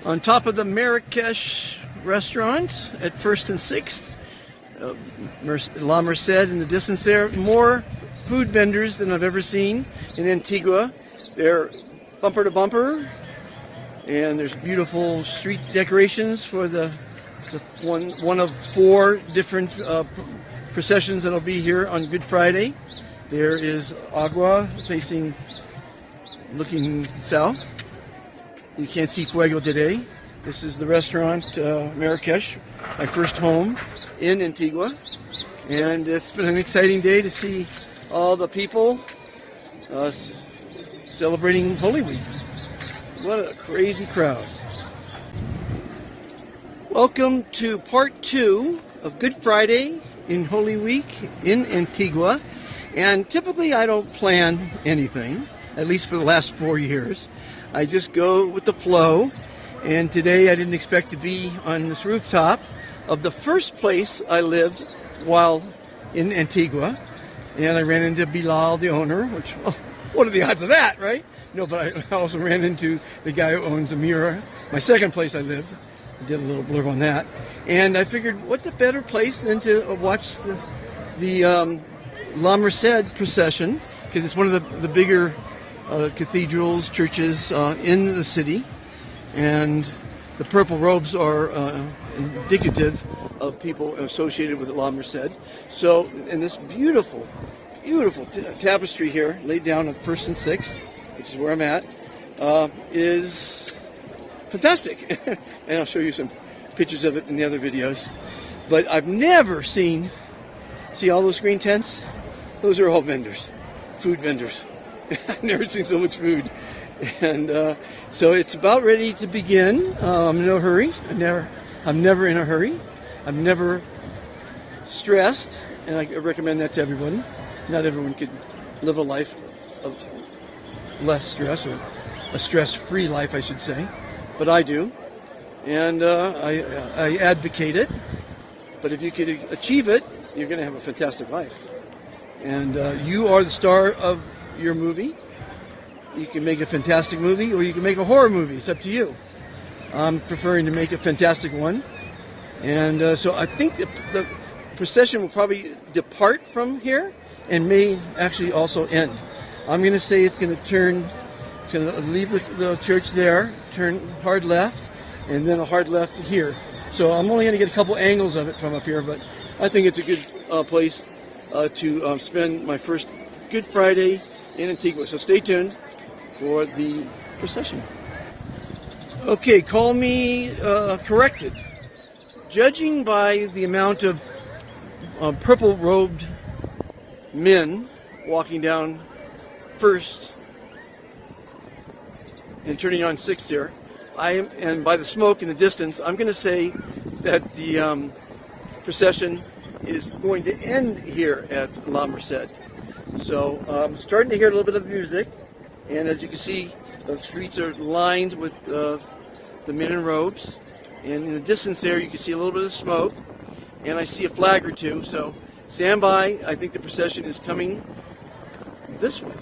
on top of the Marrakesh restaurant at 1st and 6th. La Merced in the distance there. More food vendors than I've ever seen in Antigua. They're bumper to bumper, and there's beautiful street decorations for the one of 4 different processions that'll be here on Good Friday. There is Agua looking south. You can't see Fuego today. This is the restaurant Marrakesh, my first home in Antigua, and it's been an exciting day to see all the people celebrating Holy Week. What a crazy crowd. Welcome to part 2 of Good Friday in Holy Week in Antigua. And typically I don't plan anything, at least for the last 4 years. I just go with the flow. And today I didn't expect to be on this rooftop of the first place I lived while in Antigua. And I ran into Bilal, the owner, which, oh, what are the odds of that, right? No, but I also ran into the guy who owns Amira, my second place I lived. I did a little blurb on that. And I figured, what the better place than to watch the La Merced procession, because it's one of the bigger cathedrals, churches in the city. And the purple robes are indicative of people associated with La Merced. So, and this beautiful tapestry here, laid down on 1st and 6th, which is where I'm at, is fantastic. And I'll show you some pictures of it in the other videos. But I've never see all those green tents? Those are all vendors, food vendors. I've never seen so much food. And so it's about ready to begin. I'm in no hurry. I'm never in a hurry. I'm never stressed, and I recommend that to everyone. Not everyone could live a life of less stress, or a stress-free life, I should say. But I do, and I advocate it. But if you could achieve it, you're going to have a fantastic life. And you are the star of your movie. You can make a fantastic movie, or you can make a horror movie. It's up to you. I'm preferring to make a fantastic one. And so I think the procession will probably depart from here and may actually also end. I'm going to say it's going to leave the church there, turn hard left, and then a hard left here. So I'm only going to get a couple angles of it from up here, but I think it's a good place to spend my first Good Friday in Antigua. So stay tuned for the procession. Okay, call me corrected. Judging by the amount of purple-robed men walking down 1st and turning on 6th here, and by the smoke in the distance, I'm going to say that the procession is going to end here at La Merced. So I'm starting to hear a little bit of music, and as you can see, the streets are lined with the men in robes, and in the distance there you can see a little bit of smoke, and I see a flag or two, so stand by. I think the procession is coming this way.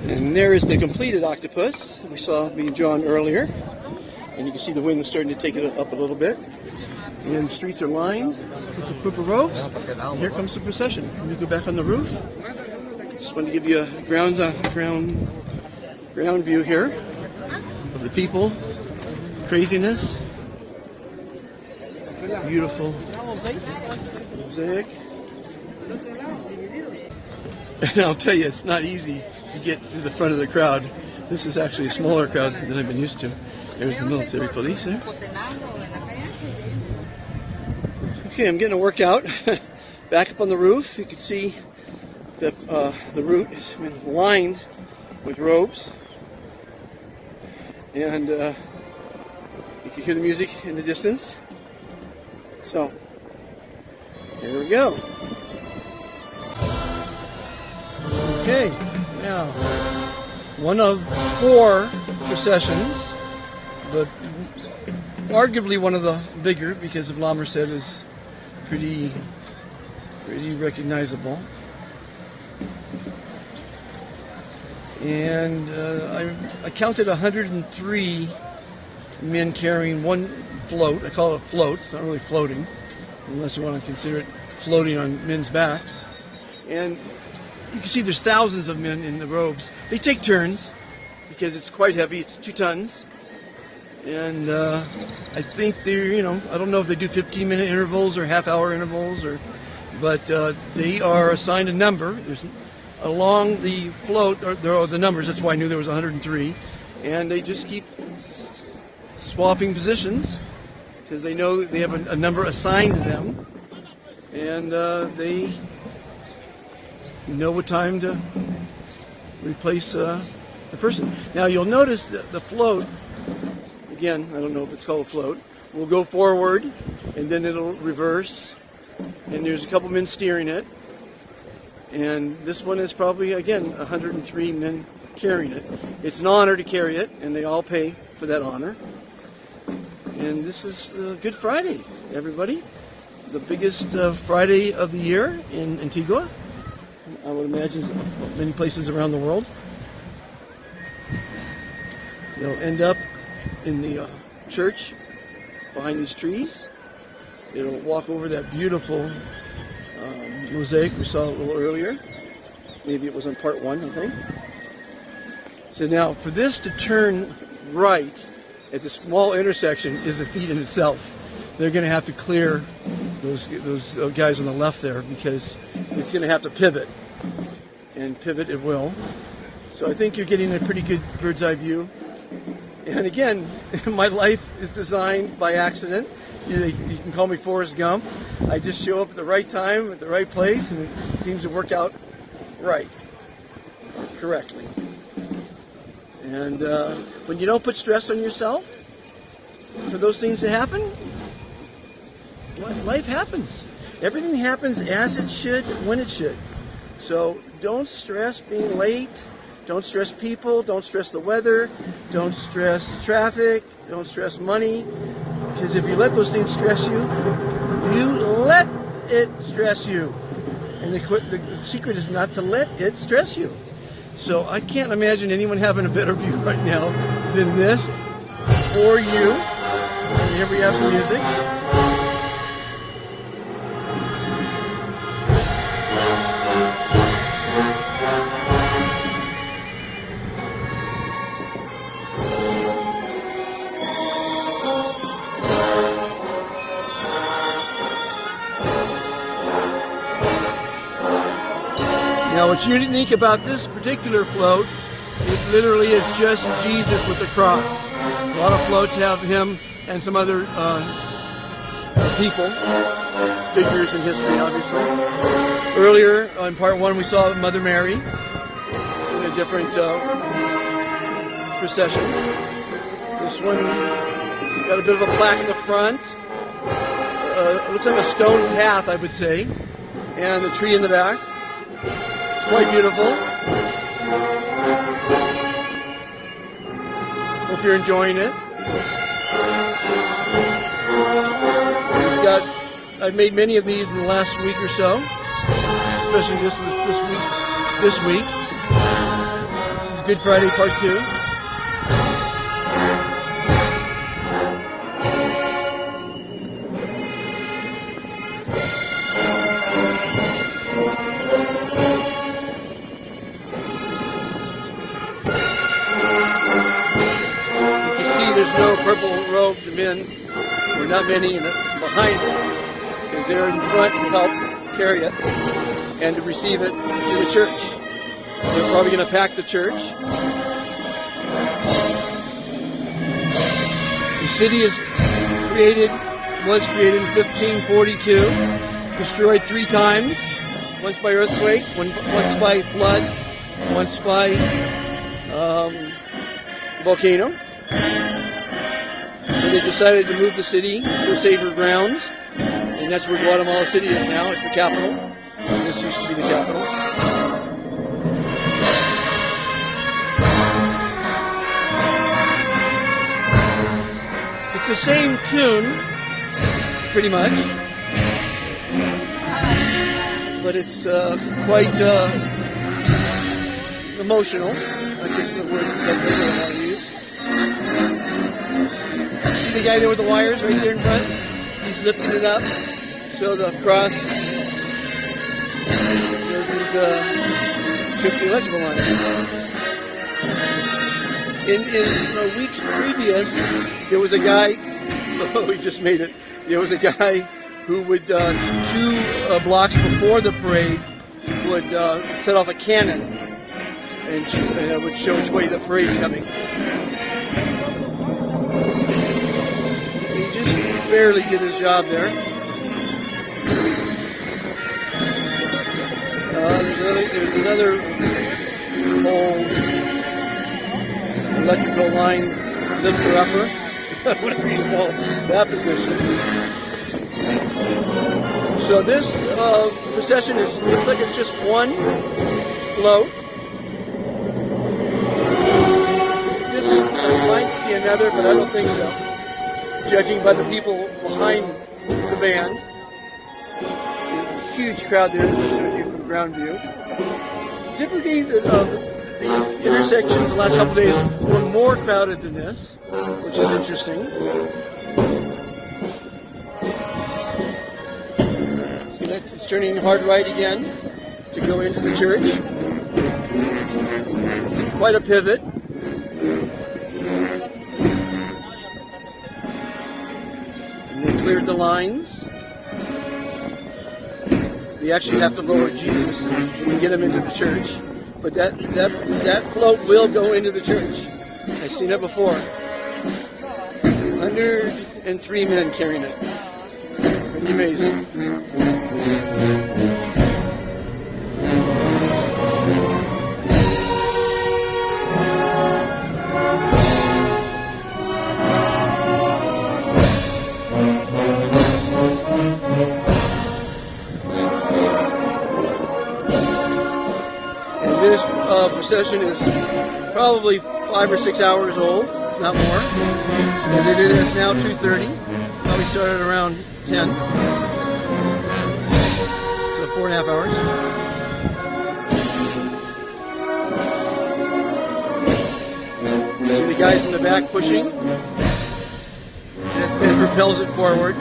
And there is the completed octopus we saw being drawn earlier, and you can see the wind is starting to take it up a little bit, and the streets are lined with the purple robes, and here comes the procession. Let me go back on the roof. Just want to give you a ground view here of the people, craziness, beautiful mosaic. And I'll tell you, it's not easy to get to the front of the crowd. This is actually a smaller crowd than I've been used to. There's the military police there. Okay, I'm getting a workout. Back up on the roof, you can see that the route has been lined with robes. And you can hear the music in the distance. So, here we go. Okay, now, one of 4 processions, but arguably one of the bigger, because of La Merced is pretty recognizable. And I counted 103 men carrying one float. I call it a float. It's not really floating, unless you want to consider it floating on men's backs. And you can see there's thousands of men in the robes. They take turns because it's quite heavy. It's 2 tons. And I think they're, I don't know if they do 15-minute intervals or half-hour intervals, but they are assigned a number. There's along the float, there are the numbers. That's why I knew there was 103. And they just keep swapping positions because they know they have a number assigned to them. And they know what time to replace the person. Now you'll notice that the float, again, I don't know if it's called a float, will go forward and then it'll reverse, and there's a couple men steering it, and this one is probably, again, 103 men carrying it. It's an honor to carry it, and they all pay for that honor. And this is Good Friday, everybody. The biggest Friday of the year in Antigua. I would imagine many places around the world. They'll end up in the church behind these trees. It'll walk over that beautiful mosaic we saw a little earlier. Maybe it was on part 1, I think. So now, for this to turn right at this small intersection is a feat in itself. They're going to have to clear those guys on the left there because it's going to have to pivot. And pivot it will. So I think you're getting a pretty good bird's eye view. And again, my life is designed by accident. You can call me Forrest Gump. I just show up at the right time, at the right place, and it seems to work out right, correctly. And when you don't put stress on yourself for those things to happen, life happens. Everything happens as it should, when it should. So don't stress being late. Don't stress people. Don't stress the weather. Don't stress traffic. Don't stress money. Because if you let those things stress you, you let it stress you. And the secret is not to let it stress you. So I can't imagine anyone having a better view right now than this for you. And here we have some music. Now what's unique about this particular float, it literally is just Jesus with the cross. A lot of floats have him and some other people, figures in history obviously. Earlier in part 1 we saw Mother Mary in a different procession. This one has got a bit of a plaque in the front. It looks like a stone path, I would say, and a tree in the back. Quite beautiful. Hope you're enjoying it. I've made many of these in the last week or so, especially this week. This is Good Friday Part 2. Purple-robed men, or not many, behind it, because they're in front to help carry it and to receive it to the church. They're probably going to pack the church. The city was created in 1542, destroyed 3 times, once by earthquake, once by flood, once by volcano. So they decided to move the city to safer grounds, and that's where Guatemala City is now. It's the capital. This used to be the capital. It's the same tune, pretty much, but it's quite emotional. I guess the word that I want to use. the guy there with the wires right there in front? He's lifting it up so the cross doesn't trip the electrical line. In weeks previous, there was a guy, oh, he just made it. There was a guy who would, 2 blocks before the parade, would set off a cannon and it would show which way the parade's coming. He just barely did his job there. There's another whole electrical line lifter upper, whatever you call that position. So this procession looks like it's just one float. This is, I might see another, but I don't think so. Judging by the people behind the band. Huge crowd there, as I showed you from ground view. Typically, the intersections the last couple of days were more crowded than this, which is interesting. It's turning hard right again to go into the church. It's quite a pivot. And they cleared the lines. They actually have to lower Jesus and get him into the church. But that float will go into the church. I've seen it before. 103 men carrying it. Pretty amazing. This procession is probably 5 or 6 hours old, if not more. And it is now 2:30. Probably started around 10. So 4.5 hours. See the guys in the back pushing. It propels it forward.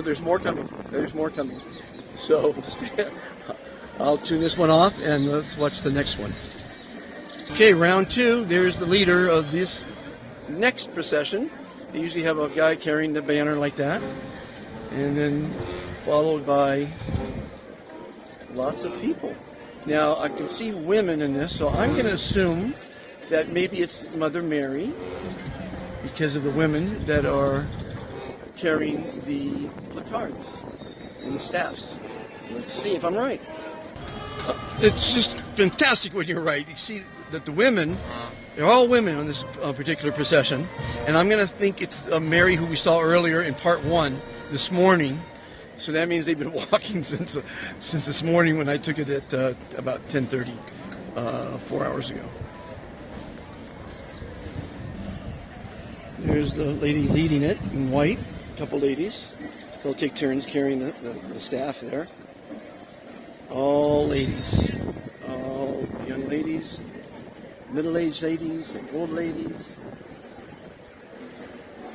There's more coming. There's more coming. So I'll tune this one off and let's watch the next one. Okay, round 2. There's the leader of this next procession. They usually have a guy carrying the banner like that, and then followed by lots of people. Now I can see women in this, so I'm going to assume that maybe it's Mother Mary because of the women that are carrying the placards and the staffs. Let's see if I'm right. It's just fantastic when you're right. You see that the women, they're all women on this particular procession, and I'm going to think it's Mary who we saw earlier in part 1 this morning. So that means they've been walking since this morning when I took it at about 10:30, 4 hours ago. There's the lady leading it in white. A couple ladies. They'll take turns carrying the staff there. All ladies. All young ladies, middle-aged ladies, and old ladies.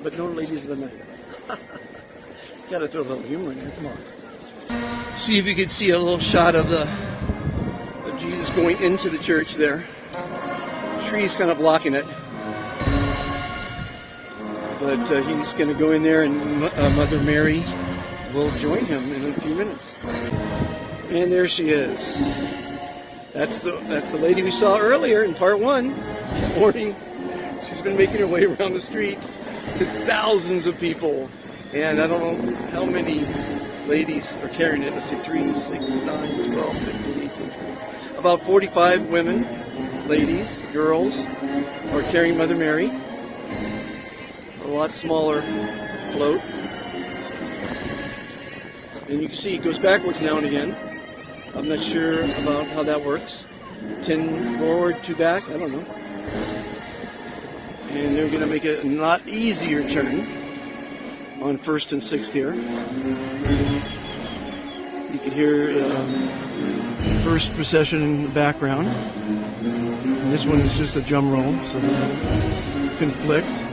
But no ladies of the night. Gotta throw a little humor in there, come on. See if you can see a little shot of Jesus going into the church there. The tree's kind of blocking it. But he's going to go in there, and Mother Mary will join him in a few minutes. And there she is. That's the lady we saw earlier in part 1 this morning. She's been making her way around the streets to thousands of people. And I don't know how many ladies are carrying it. Let's see, 3, 6, 9, 12, 15, 18, 20. About 45 women, ladies, girls, are carrying Mother Mary. A lot smaller float. And you can see it goes backwards now and again. I'm not sure about how that works. 10 forward, 2 back, I don't know. And they're going to make a lot easier turn. on 1st and 6th here. You can hear first procession in the background. And this one is just a drum roll, so they don't conflict.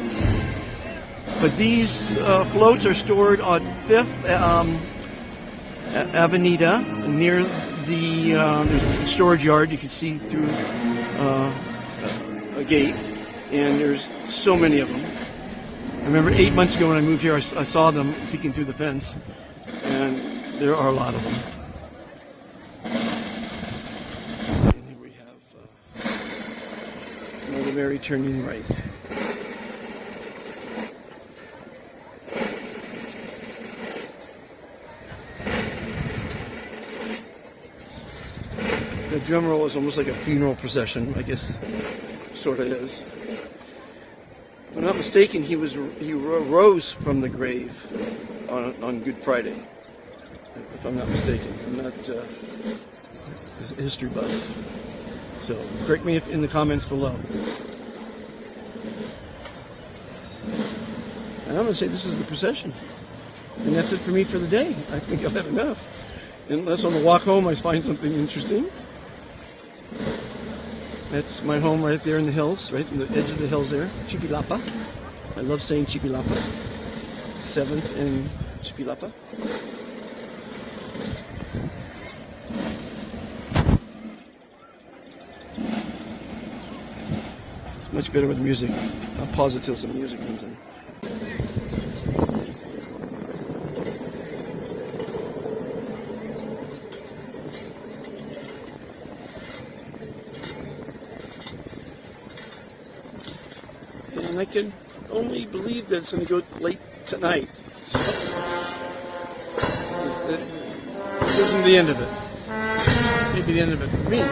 But these floats are stored on 5th Avenida near the there's a storage yard. You can see through a gate, and there's so many of them. I remember 8 months ago when I moved here, I saw them peeking through the fence, and there are a lot of them. And here we have Mother Mary turning right. The drum roll is almost like a funeral procession, I guess, sort of is. If I'm not mistaken, he rose from the grave on Good Friday. If I'm not mistaken, I'm not a history buff. So correct me in the comments below. And I'm going to say this is the procession, and that's it for me for the day. I think I've had enough. Unless on the walk home I find something interesting. That's my home right there in the hills, right in the edge of the hills there, Chipilapa. I love saying Chipilapa. 7th and Chipilapa. It's much better with music. I'll pause it till some music comes in. And I can only believe that it's going to go late tonight. So, this isn't the end of it. Maybe the end of it for me.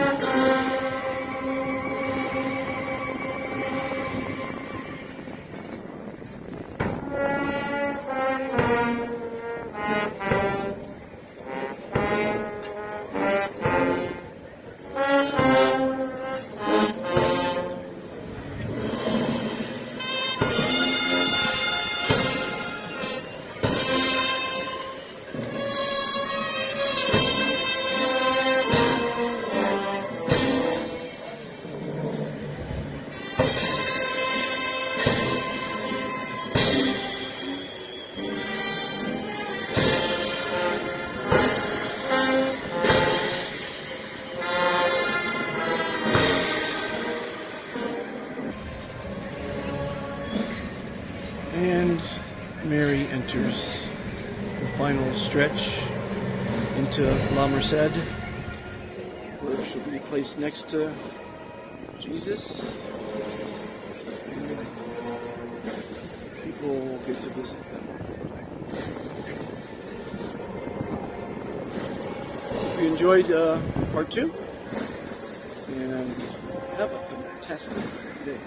And Mary enters the final stretch into La Merced, where she'll be placed next to Jesus. And people will get to visit them. Hope you enjoyed part 2, and have a fantastic day.